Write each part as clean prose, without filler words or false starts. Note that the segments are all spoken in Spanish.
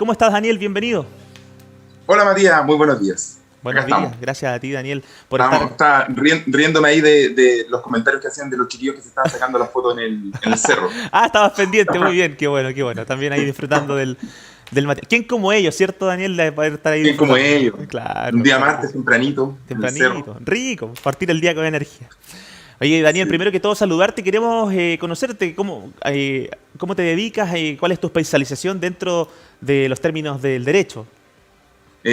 ¿Cómo estás, Daniel? Bienvenido. Hola Matías, muy buenos días. Buenos días, gracias a ti, Daniel, por Estaba riéndome ahí de los comentarios que hacían de los chiquillos que se estaban sacando las fotos en el cerro. Estabas pendiente, muy bien, qué bueno, qué bueno. También ahí disfrutando del material. ¿Quién como ellos, cierto, Daniel, de poder estar ahí ¿Quién como disfrutando? ellos? Claro. Un día martes tempranito, en el cerro. Tempranito, rico, partir el día con energía. Oye, Daniel, Sí. primero que todo saludarte, queremos conocerte, cómo te dedicas, cuál es tu especialización dentro de los términos del derecho.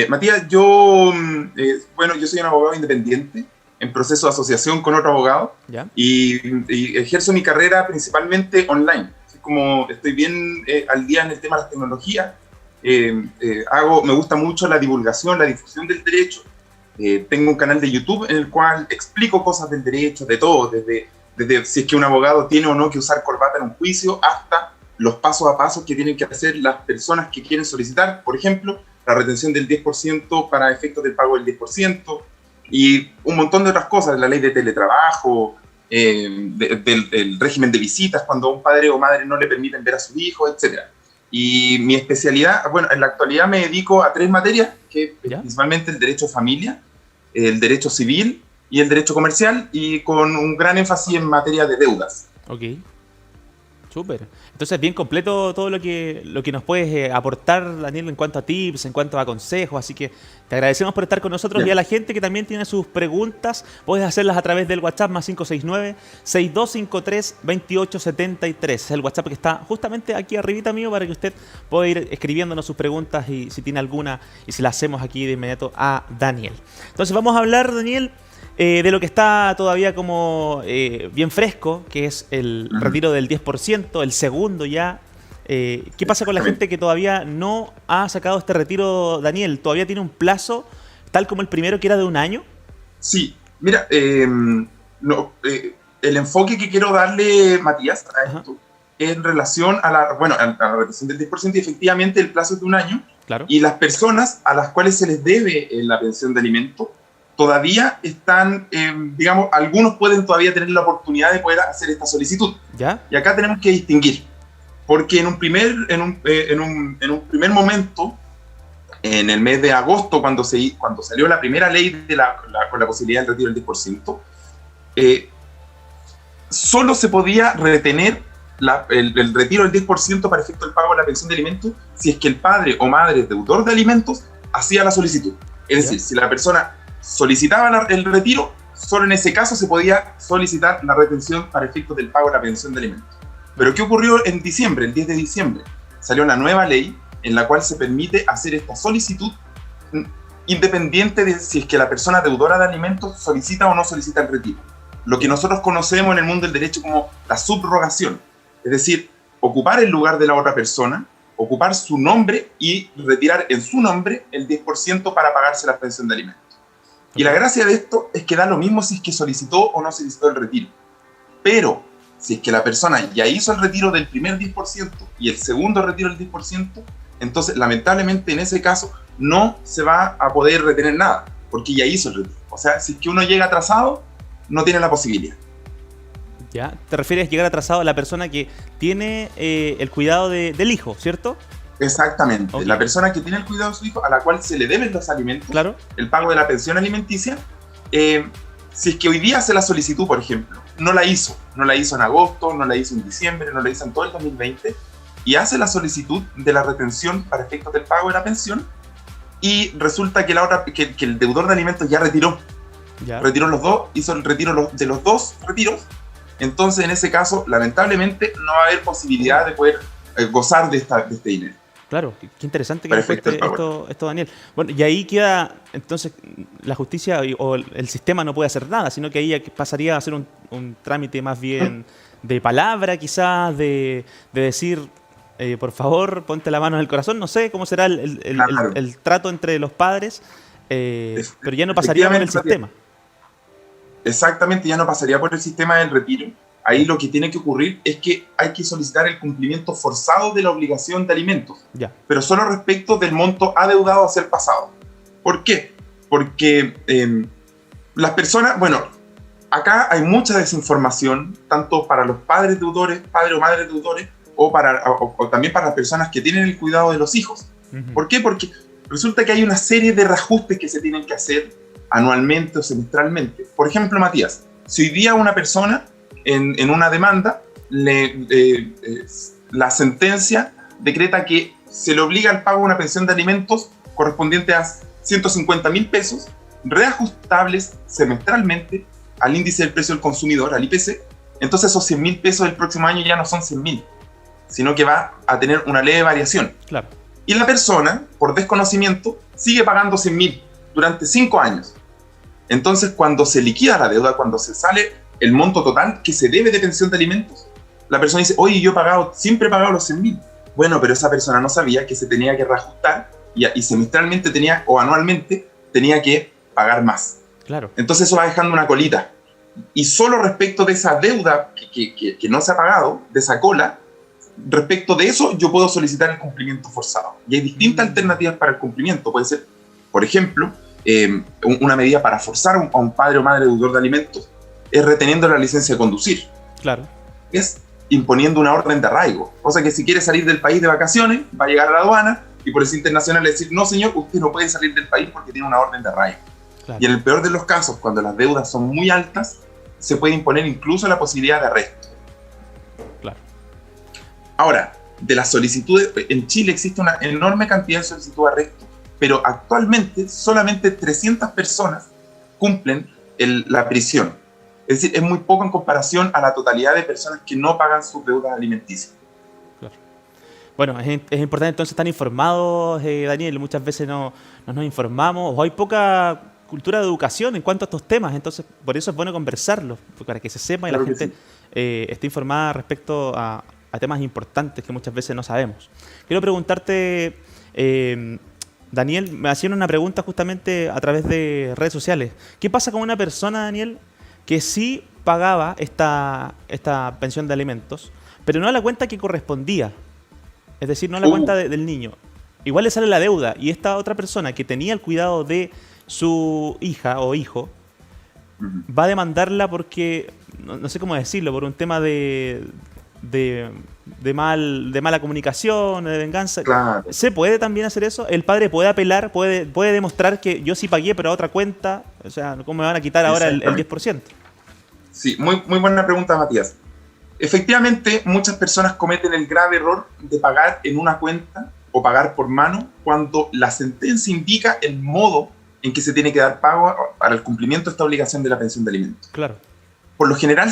Matías, yo soy un abogado independiente en proceso de asociación con otro abogado. ¿Ya? y ejerzo mi carrera principalmente online. Así como estoy bien al día en el tema de las tecnologías, me gusta mucho la divulgación, la difusión del derecho. Tengo un canal de YouTube en el cual explico cosas del derecho, de todo, desde si es que un abogado tiene o no que usar corbata en un juicio, hasta los pasos a pasos que tienen que hacer las personas que quieren solicitar, por ejemplo, la retención del 10% para efectos del pago del 10%, y un montón de otras cosas, la ley de teletrabajo, del régimen de visitas, cuando a un padre o madre no le permiten ver a sus hijos, etc. Y mi especialidad, en la actualidad me dedico a 3 materias, que ¿Ya? principalmente el derecho de familia, el derecho civil y el derecho comercial, y con un gran énfasis en materia de deudas. Ok. Súper. Entonces, bien completo todo lo que nos puedes aportar, Daniel, en cuanto a tips, en cuanto a consejos. Así que te agradecemos por estar con nosotros. Bien. Y a la gente que también tiene sus preguntas, puedes hacerlas a través del WhatsApp más 569-6253-2873. Es el WhatsApp que está justamente aquí arribita mío para que usted pueda ir escribiéndonos sus preguntas y si tiene alguna y si la hacemos aquí de inmediato a Daniel. Entonces, vamos a hablar, Daniel, de lo que está todavía como bien fresco, que es el retiro del 10%, el segundo ya. ¿Qué pasa con la gente que todavía no ha sacado este retiro, Daniel? ¿Todavía tiene un plazo tal como el primero, que era de un año? Sí, mira, el enfoque que quiero darle, Matías, a esto, es en relación a la retención del 10%, y efectivamente el plazo es de un año. Claro. Y las personas a las cuales se les debe la pensión de alimentos todavía están, algunos pueden todavía tener la oportunidad de poder hacer esta solicitud. ¿Ya? Y acá tenemos que distinguir, porque en un primer momento, en el mes de agosto, cuando salió la primera ley con la posibilidad del retiro del 10%, solo se podía retener el retiro del 10% para efecto del pago de la pensión de alimentos si es que el padre o madre deudor de alimentos hacía la solicitud. Es decir, si la persona solicitaba el retiro, solo en ese caso se podía solicitar la retención para efectos del pago de la pensión de alimentos. Pero ¿qué ocurrió en diciembre? El 10 de diciembre salió una nueva ley en la cual se permite hacer esta solicitud independiente de si es que la persona deudora de alimentos solicita o no solicita el retiro. Lo que nosotros conocemos en el mundo del derecho como la subrogación. Es decir, ocupar el lugar de la otra persona, ocupar su nombre y retirar en su nombre el 10% para pagarse la pensión de alimentos. Y la gracia de esto es que da lo mismo si es que solicitó o no solicitó el retiro. Pero si es que la persona ya hizo el retiro del primer 10% y el segundo retiro del 10%, entonces lamentablemente en ese caso no se va a poder retener nada, porque ya hizo el retiro. O sea, si es que uno llega atrasado, no tiene la posibilidad. ¿Ya? ¿Te refieres a llegar atrasado a la persona que tiene el cuidado del hijo, cierto? Exactamente. Okay. La persona que tiene el cuidado de su hijo, a la cual se le deben los alimentos, claro, el pago de la pensión alimenticia, si es que hoy día hace la solicitud, por ejemplo, no la hizo en agosto, no la hizo en diciembre, no la hizo en todo el 2020, y hace la solicitud de la retención para efectos del pago de la pensión, y resulta que el deudor de alimentos ya retiró los dos, hizo el retiro de los dos retiros. Entonces en ese caso lamentablemente no va a haber posibilidad de poder gozar de este dinero. Claro, qué interesante que me cuente esto, Daniel. Bueno, y ahí queda, entonces, la justicia o el sistema no puede hacer nada, sino que ahí pasaría a ser un trámite más bien de palabra, quizás, de decir, por favor, ponte la mano en el corazón. No sé cómo será el trato entre los padres, pero ya no pasaría por el sistema. Exactamente, ya no pasaría por el sistema del retiro. Ahí lo que tiene que ocurrir es que hay que solicitar el cumplimiento forzado de la obligación de alimentos, pero solo respecto del monto adeudado hacia el pasado. ¿Por qué? Porque las personas, acá hay mucha desinformación, tanto para los padres deudores, padres o madres deudores, o también para las personas que tienen el cuidado de los hijos. Ujú. ¿Por qué? Porque resulta que hay una serie de reajustes que se tienen que hacer anualmente o semestralmente. Por ejemplo, Matías, si hoy día una persona en una demanda, la sentencia decreta que se le obliga al pago de una pensión de alimentos correspondiente a 150.000 pesos, reajustables semestralmente al índice del precio del consumidor, al IPC, entonces esos 100.000 pesos del próximo año ya no son 100.000, sino que va a tener una leve variación. Claro. Y la persona, por desconocimiento, sigue pagando 100.000 durante 5 años. Entonces, cuando se liquida la deuda, cuando se sale el monto total que se debe de pensión de alimentos, la persona dice, oye, yo siempre he pagado los 100.000. Bueno, pero esa persona no sabía que se tenía que reajustar y semestralmente o anualmente tenía que pagar más. Claro. Entonces eso va dejando una colita. Y solo respecto de esa deuda que no se ha pagado, de esa cola, respecto de eso yo puedo solicitar el cumplimiento forzado. Y hay distintas alternativas para el cumplimiento. Puede ser, por ejemplo, una medida para forzar a un padre o madre deudor de alimentos es reteniendo la licencia de conducir. Claro. Es imponiendo una orden de arraigo. O sea que si quiere salir del país de vacaciones, va a llegar a la aduana y por ese internacional le decir, no señor, usted no puede salir del país porque tiene una orden de arraigo. Claro. Y en el peor de los casos, cuando las deudas son muy altas, se puede imponer incluso la posibilidad de arresto. Claro. Ahora, de las solicitudes, en Chile existe una enorme cantidad de solicitudes de arresto, pero actualmente solamente 300 personas cumplen la prisión. Es decir, es muy poco en comparación a la totalidad de personas que no pagan sus deudas alimenticias. Claro. Bueno, es importante entonces estar informados, Daniel. Muchas veces no nos informamos o hay poca cultura de educación en cuanto a estos temas. Entonces, por eso es bueno conversarlos, para que se sepa y Claro la gente esté informada respecto a temas importantes que muchas veces no sabemos. Quiero preguntarte, Daniel, me hacían una pregunta justamente a través de redes sociales. ¿Qué pasa con una persona, Daniel, que sí pagaba esta pensión de alimentos, pero no a la cuenta que correspondía? Es decir, no a la cuenta del niño. Igual le sale la deuda y esta otra persona que tenía el cuidado de su hija o hijo va a demandarla porque, no sé cómo decirlo, por un tema de mala comunicación, de venganza. Claro. ¿Se puede también hacer eso? ¿El padre puede apelar, puede demostrar que yo sí pagué pero a otra cuenta? O sea, ¿cómo me van a quitar ahora el 10%? Sí, muy, muy buena pregunta, Matías. Efectivamente, muchas personas cometen el grave error de pagar en una cuenta o pagar por mano cuando la sentencia indica el modo en que se tiene que dar pago para el cumplimiento de esta obligación de la pensión de alimentos. Claro. Por lo general,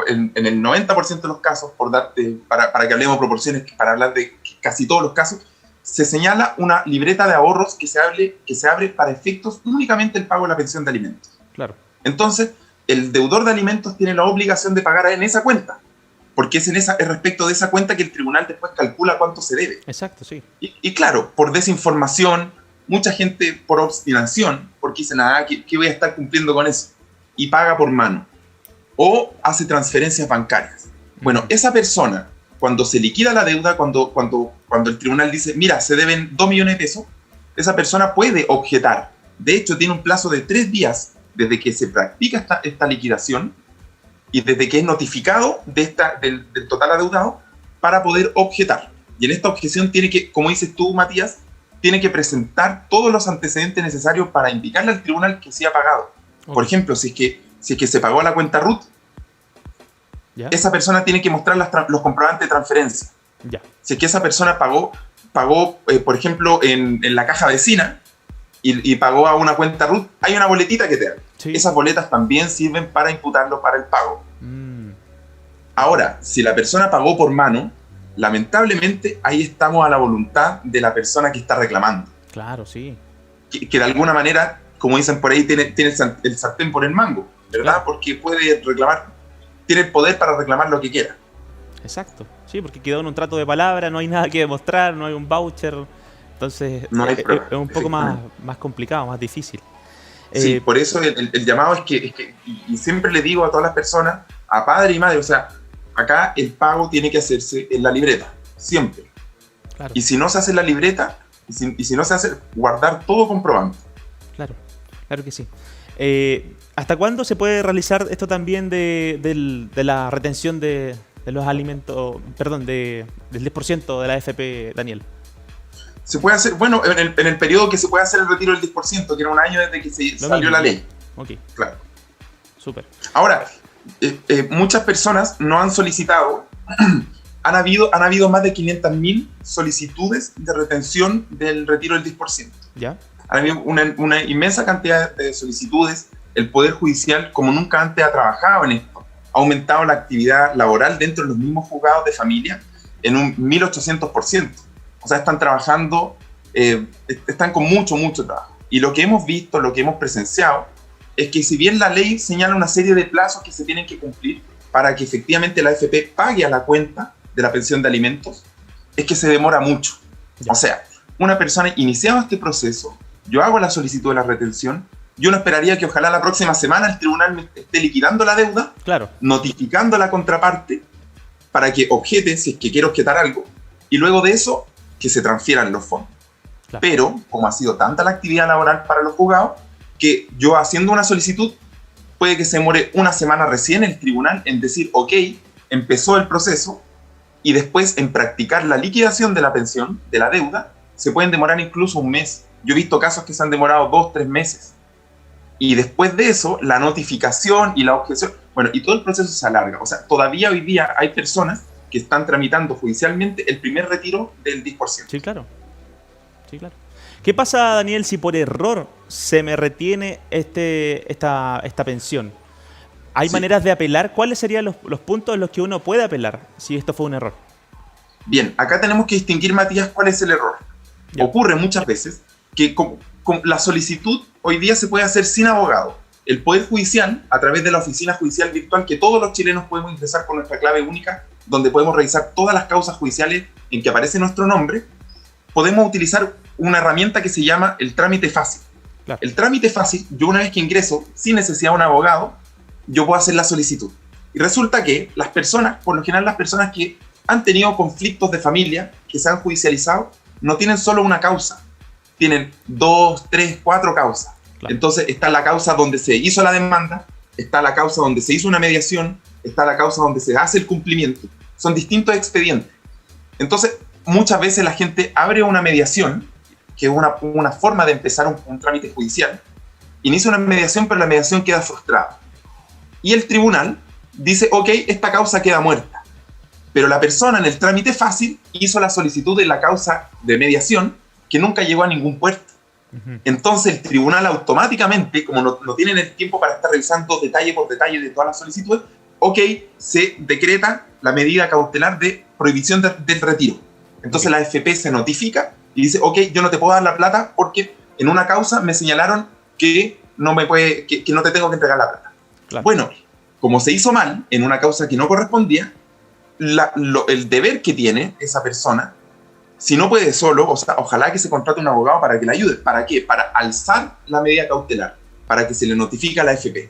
en el 90% de los casos, para que hablemos de proporciones, para hablar de casi todos los casos, se señala una libreta de ahorros que se abre para efectos únicamente el pago de la pensión de alimentos. Claro. Entonces, el deudor de alimentos tiene la obligación de pagar en esa cuenta, porque es respecto de esa cuenta que el tribunal después calcula cuánto se debe. Exacto, sí. Y claro, por desinformación, mucha gente por obstinación, porque dice, nada, ¿qué voy a estar cumpliendo con eso? Y paga por mano. O hace transferencias bancarias. Bueno, esa persona, cuando se liquida la deuda, cuando el tribunal dice, mira, se deben 2 millones de pesos, esa persona puede objetar. De hecho, tiene un plazo de 3 días desde que se practica esta liquidación y desde que es notificado del total adeudado para poder objetar. Y en esta objeción tiene que, como dices tú, Matías, tiene que presentar todos los antecedentes necesarios para indicarle al tribunal que sí ha pagado. Okay. Por ejemplo, si es que se pagó la cuenta RUT, esa persona tiene que mostrar los comprobantes de transferencia. Si es que esa persona pagó por ejemplo, en la caja vecina y pagó a una cuenta RUT, hay una boletita que te dan. Sí. Esas boletas también sirven para imputarlo para el pago. Ahora, si la persona pagó por mano, lamentablemente ahí estamos a la voluntad de la persona que está reclamando. Claro, sí. Que de alguna manera, como dicen por ahí, tiene el sartén por el mango, ¿verdad? Claro. Porque puede reclamar, tiene el poder para reclamar lo que quiera. Exacto, sí, porque quedó en un trato de palabra, no hay nada que demostrar, no hay un voucher, entonces es un poco más complicado, más difícil. Sí, por eso el llamado es que y siempre le digo a todas las personas, a padre y madre, o sea, acá el pago tiene que hacerse en la libreta, siempre. Claro. Y si no se hace en la libreta, y si no se hace, guardar todo comprobante. Claro, claro que sí. ¿Hasta cuándo se puede realizar esto también de la retención de los alimentos, perdón, del 10% de la AFP, Daniel? Se puede hacer, bueno, en el periodo que se puede hacer el retiro del 10%, que era un año desde que salió la ley. Ok. Claro. Súper. Ahora, muchas personas no han solicitado, han habido más de 500.000 solicitudes de retención del retiro del 10%. ¿Ya? Ha habido una inmensa cantidad de solicitudes. El Poder Judicial, como nunca antes, ha trabajado en esto. Ha aumentado la actividad laboral dentro de los mismos juzgados de familia en un 1800%. O sea, están trabajando, están con mucho trabajo. Y lo que hemos visto, lo que hemos presenciado, es que si bien la ley señala una serie de plazos que se tienen que cumplir para que efectivamente la AFP pague a la cuenta de la pensión de alimentos, es que se demora mucho. O sea, una persona iniciado este proceso, yo hago la solicitud de la retención, yo no esperaría que ojalá la próxima semana el tribunal me esté liquidando la deuda, claro, notificando a la contraparte para que objete si es que quiero objetar algo, y luego de eso que se transfieran los fondos. Claro. Pero, como ha sido tanta la actividad laboral para los juzgados, que yo haciendo una solicitud, puede que se demore una semana recién el tribunal en decir, ok, empezó el proceso, y después en practicar la liquidación de la pensión, de la deuda, se pueden demorar incluso un mes. Yo he visto casos que se han demorado 2-3 meses. Y después de eso, la notificación y la objeción, bueno, y todo el proceso se alarga. O sea, todavía hoy día hay personas que están tramitando judicialmente el primer retiro del 10%. Sí, claro. Sí, claro. ¿Qué pasa, Daniel, si por error se me retiene esta pensión? ¿Hay maneras de apelar? ¿Cuáles serían los puntos en los que uno puede apelar si esto fue un error? Bien, acá tenemos que distinguir, Matías, cuál es el error. Ya. Ocurre muchas veces que con la solicitud hoy día se puede hacer sin abogado. El Poder Judicial, a través de la oficina judicial virtual, que todos los chilenos podemos ingresar con nuestra clave única, donde podemos revisar todas las causas judiciales en que aparece nuestro nombre, podemos utilizar una herramienta que se llama el trámite fácil. Claro. El trámite fácil, yo una vez que ingreso, sin necesidad de un abogado, yo puedo hacer la solicitud. Y resulta que las personas, por lo general las personas que han tenido conflictos de familia, que se han judicializado, no tienen solo una causa, tienen 2, 3, 4 causas. Claro. Entonces está la causa donde se hizo la demanda, está la causa donde se hizo una mediación, está la causa donde se hace el cumplimiento. Son distintos expedientes. Entonces, muchas veces la gente abre una mediación, que es una forma de empezar un trámite judicial, inicia una mediación, pero la mediación queda frustrada. Y el tribunal dice, ok, esta causa queda muerta. Pero la persona en el trámite fácil hizo la solicitud de la causa de mediación que nunca llegó a ningún puerto. Entonces el tribunal automáticamente, como no tienen el tiempo para estar revisando detalle por detalle de todas las solicitudes, ok, se decreta la medida cautelar de prohibición del retiro. Entonces la AFP se notifica y dice, ok, yo no te puedo dar la plata porque en una causa me señalaron que no te tengo que entregar la plata. Claro. Bueno, como se hizo mal en una causa que no correspondía, el deber que tiene esa persona, si no puede solo, o sea, ojalá que se contrate un abogado para que le ayude. ¿Para qué? Para alzar la medida cautelar, para que se le notifique a la AFP.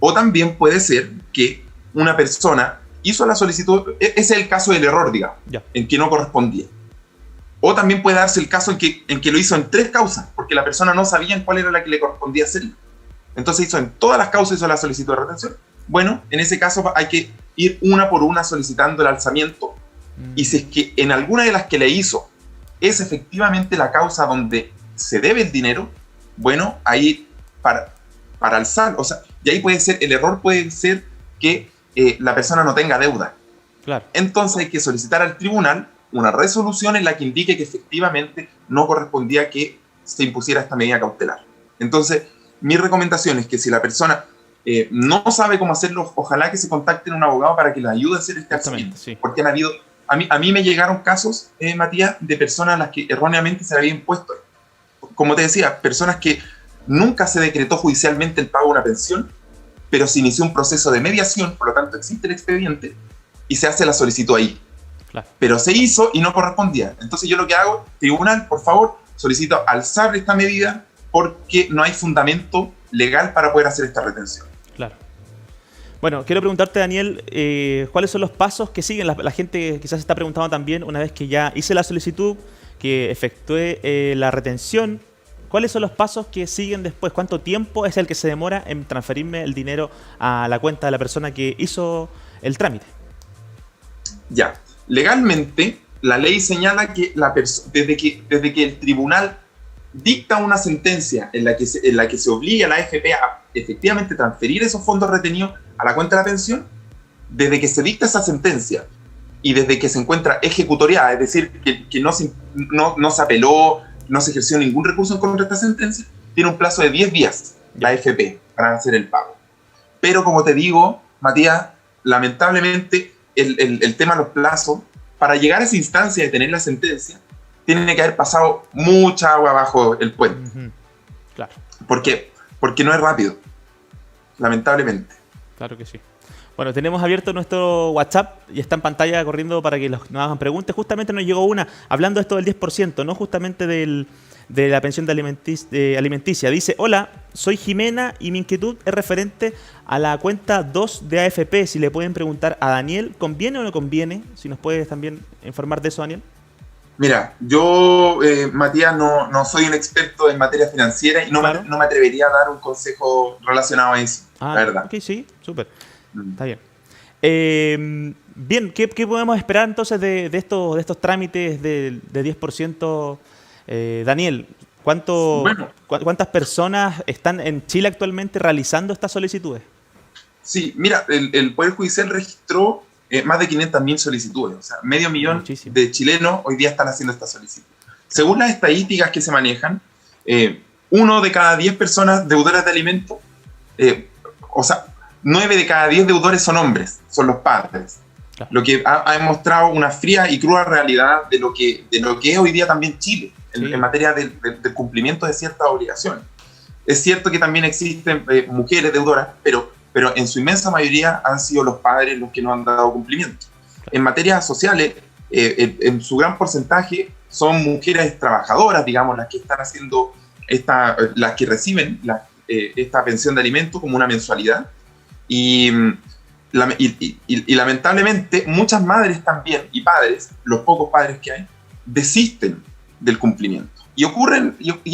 O también puede ser que una persona hizo la solicitud, ese es el caso del error, digamos, en que no correspondía. O también puede darse el caso en que lo hizo en 3 causas, porque la persona no sabía en cuál era la que le correspondía hacerlo. Entonces hizo en todas las causas, hizo la solicitud de retención. Bueno, en ese caso hay que ir una por una solicitando el alzamiento. Y si es que en alguna de las que le hizo es efectivamente la causa donde se debe el dinero, bueno, ahí para alzar, o sea, y ahí puede ser, el error puede ser que la persona no tenga deuda. Claro. Entonces hay que solicitar al tribunal una resolución en la que indique que efectivamente no correspondía que se impusiera esta medida cautelar. Entonces, mi recomendación es que si la persona no sabe cómo hacerlo, ojalá que se contacten a un abogado para que le ayude a hacer este alzamiento. Sí. Porque han habido, a mí me llegaron casos, Matías, de personas a las que erróneamente se le había impuesto. Como te decía, personas que nunca se decretó judicialmente el pago de una pensión, pero se inició un proceso de mediación, por lo tanto existe el expediente, y se hace la solicitud ahí. Claro. Pero se hizo y no correspondía. Entonces yo lo que hago, tribunal, por favor, solicito alzar esta medida porque no hay fundamento legal para poder hacer esta retención. Claro. Bueno, quiero preguntarte, Daniel, ¿cuáles son los pasos que siguen? La gente quizás se está preguntando también, una vez que ya hice la solicitud, que efectué la retención, ¿cuáles son los pasos que siguen después? ¿Cuánto tiempo es el que se demora en transferirme el dinero a la cuenta de la persona que hizo el trámite? Ya, legalmente la ley señala que desde que el tribunal dicta una sentencia en la que se obliga a la AFP a efectivamente transferir esos fondos retenidos a la cuenta de la pensión, desde que se dicta esa sentencia y desde que se encuentra ejecutoriada, es decir, que no se apeló, no se ejerció ningún recurso en contra de esta sentencia, tiene un plazo de 10 días la AFP para hacer el pago. Pero como te digo, Matías, lamentablemente el tema de los plazos, para llegar a esa instancia de tener la sentencia, tiene que haber pasado mucha agua bajo el puente. Claro. Porque no es rápido, lamentablemente. Claro que sí. Bueno, tenemos abierto nuestro WhatsApp y está en pantalla corriendo para que nos hagan preguntas. Justamente nos llegó una hablando de esto del 10%, ¿no? Justamente de la pensión alimenticia. Dice, hola, soy Jimena y mi inquietud es referente a la cuenta 2 de AFP. Si le pueden preguntar a Daniel, ¿conviene o no conviene? Si nos puedes también informar de eso, Daniel. Mira, yo, Matías, no soy un experto en materia financiera y no me atrevería a dar un consejo relacionado a eso, la verdad. Ok, sí, súper. Está bien. Bien, ¿qué podemos esperar entonces de estos trámites de 10%? Daniel, ¿cuántas personas están en Chile actualmente realizando estas solicitudes? Sí, mira, el Poder Judicial registró más de 500.000 solicitudes, o sea, 500.000 de chilenos hoy día están haciendo esta solicitud. Según las estadísticas que se manejan, 1 de cada 10 personas deudoras de alimentos, o sea, 9 de cada 10 deudores son hombres, son los padres. Claro. Lo que ha demostrado una fría y cruda realidad de lo que es hoy día también Chile, en materia del cumplimiento de ciertas obligaciones. Es cierto que también existen mujeres deudoras, pero en su inmensa mayoría han sido los padres los que no han dado cumplimiento. En materias sociales, en su gran porcentaje son mujeres trabajadoras, digamos, las que están haciendo las que reciben esta pensión de alimentos como una mensualidad. Y lamentablemente muchas madres también y padres, los pocos padres que hay, desisten del cumplimiento. Y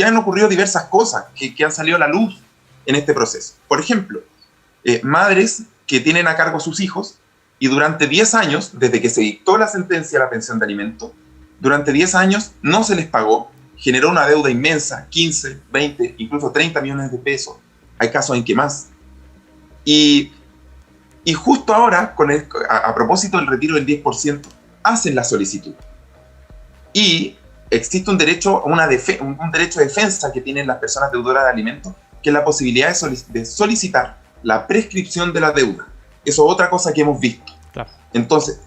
han ocurrido diversas cosas que han salido a la luz en este proceso. Por ejemplo, madres que tienen a cargo a sus hijos y durante 10 años, desde que se dictó la sentencia de la pensión de alimentos, durante 10 años no se les pagó, generó una deuda inmensa, 15, 20, incluso 30 millones de pesos. Hay casos en que más. Y justo ahora, a propósito del retiro del 10%, hacen la solicitud. Y existe un derecho de defensa que tienen las personas deudoras de alimentos, que es la posibilidad de solicitar la prescripción de la deuda. Eso es otra cosa que hemos visto. Claro. Entonces,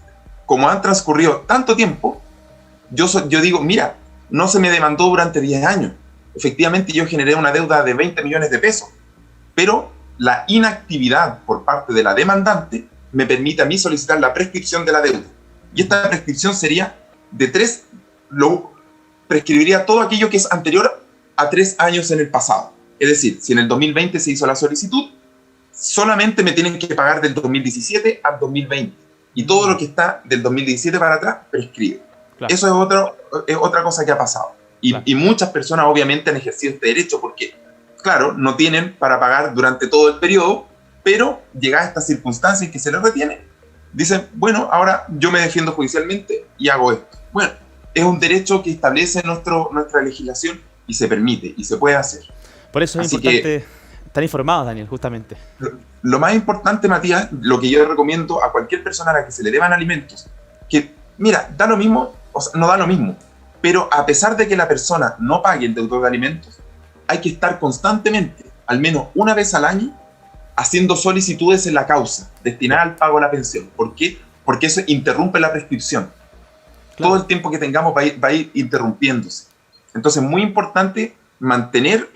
como han transcurrido tanto tiempo, yo digo, mira, no se me demandó durante 10 años. Efectivamente, yo generé una deuda de 20 millones de pesos, pero la inactividad por parte de la demandante me permite a mí solicitar la prescripción de la deuda. Y esta prescripción sería prescribiría todo aquello que es anterior a 3 años en el pasado. Es decir, si en el 2020 se hizo la solicitud, solamente me tienen que pagar del 2017 al 2020. Y todo lo que está del 2017 para atrás prescribe. Claro. Eso es otra cosa que ha pasado. Y muchas personas obviamente han ejercido este derecho porque, claro, no tienen para pagar durante todo el periodo, pero llega a estas circunstancias en que se les retiene, dicen, bueno, ahora yo me defiendo judicialmente y hago esto. Bueno, es un derecho que establece nuestra legislación y se permite y se puede hacer. Por eso es importante estar informados, Daniel, justamente. Lo más importante, Matías, lo que yo recomiendo a cualquier persona a la que se le deban alimentos, que, mira, da lo mismo, o sea, no da lo mismo, pero a pesar de que la persona no pague el deudor de alimentos, hay que estar constantemente, al menos una vez al año, haciendo solicitudes en la causa destinada al pago de la pensión. ¿Por qué? Porque eso interrumpe la prescripción. Claro. Todo el tiempo que tengamos va a ir interrumpiéndose. Entonces, muy importante mantener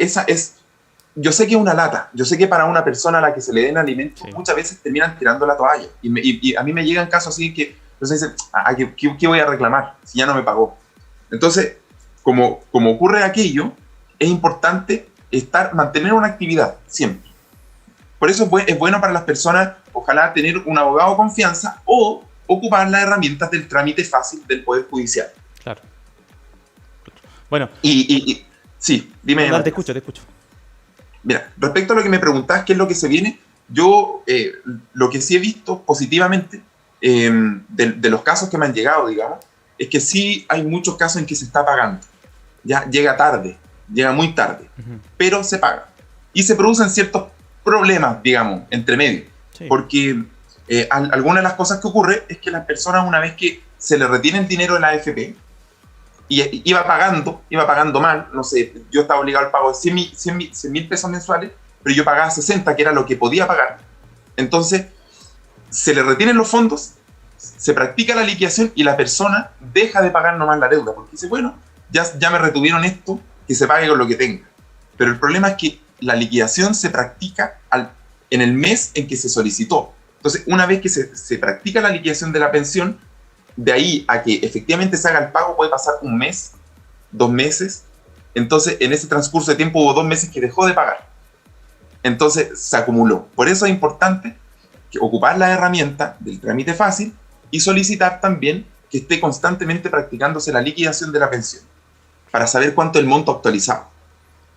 yo sé que es una lata, yo sé que para una persona a la que se le den alimentos, muchas veces terminan tirando la toalla. Y a mí me llegan casos así que entonces dicen, ¿qué voy a reclamar si ya no me pagó? Entonces, como ocurre aquello, es importante mantener una actividad siempre. Por eso es bueno para las personas, ojalá, tener un abogado de confianza o ocupar las herramientas del trámite fácil del Poder Judicial. Claro. Bueno. Sí, dime. No, te escucho. Mira, respecto a lo que me preguntás, ¿qué es lo que se viene? Yo lo que sí he visto positivamente de los casos que me han llegado, digamos, es que sí hay muchos casos en que se está pagando. Ya llega tarde, llega muy tarde, pero se paga. Y se producen ciertos problemas, digamos, entre medio. Sí. Porque alguna de las cosas que ocurre es que las personas, una vez que se le retiene el dinero de la AFP, y iba pagando mal, no sé, yo estaba obligado al pago de 100 mil pesos mensuales, pero yo pagaba 60, que era lo que podía pagar. Entonces, se le retienen los fondos, se practica la liquidación y la persona deja de pagar nomás la deuda, porque dice, bueno, ya me retuvieron esto, que se pague con lo que tenga. Pero el problema es que la liquidación se practica en el mes en que se solicitó. Entonces, una vez que se practica la liquidación de la pensión, de ahí a que efectivamente se haga el pago puede pasar un mes, 2 meses. Entonces, en ese transcurso de tiempo hubo 2 meses que dejó de pagar. Entonces, se acumuló. Por eso es importante que ocupar la herramienta del trámite fácil y solicitar también que esté constantemente practicándose la liquidación de la pensión para saber cuánto es el monto actualizado.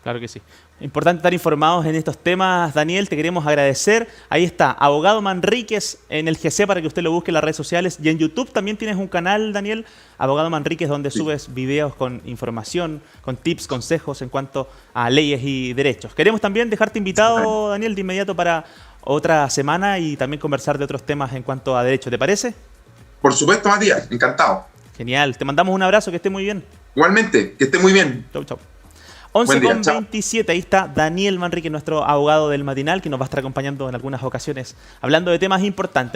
Claro que sí. Importante estar informados en estos temas, Daniel, te queremos agradecer. Ahí está, Abogado Manríquez en el GC para que usted lo busque en las redes sociales. Y en YouTube también tienes un canal, Daniel, Abogado Manríquez, donde subes videos con información, con tips, consejos en cuanto a leyes y derechos. Queremos también dejarte invitado, Daniel, de inmediato para otra semana y también conversar de otros temas en cuanto a derecho. ¿Te parece? Por supuesto, Matías, encantado. Genial, te mandamos un abrazo, que esté muy bien. Igualmente, que esté muy bien. Chau, chau. 11:27, ahí está Daniel Manríquez, nuestro abogado del matinal, que nos va a estar acompañando en algunas ocasiones hablando de temas importantes.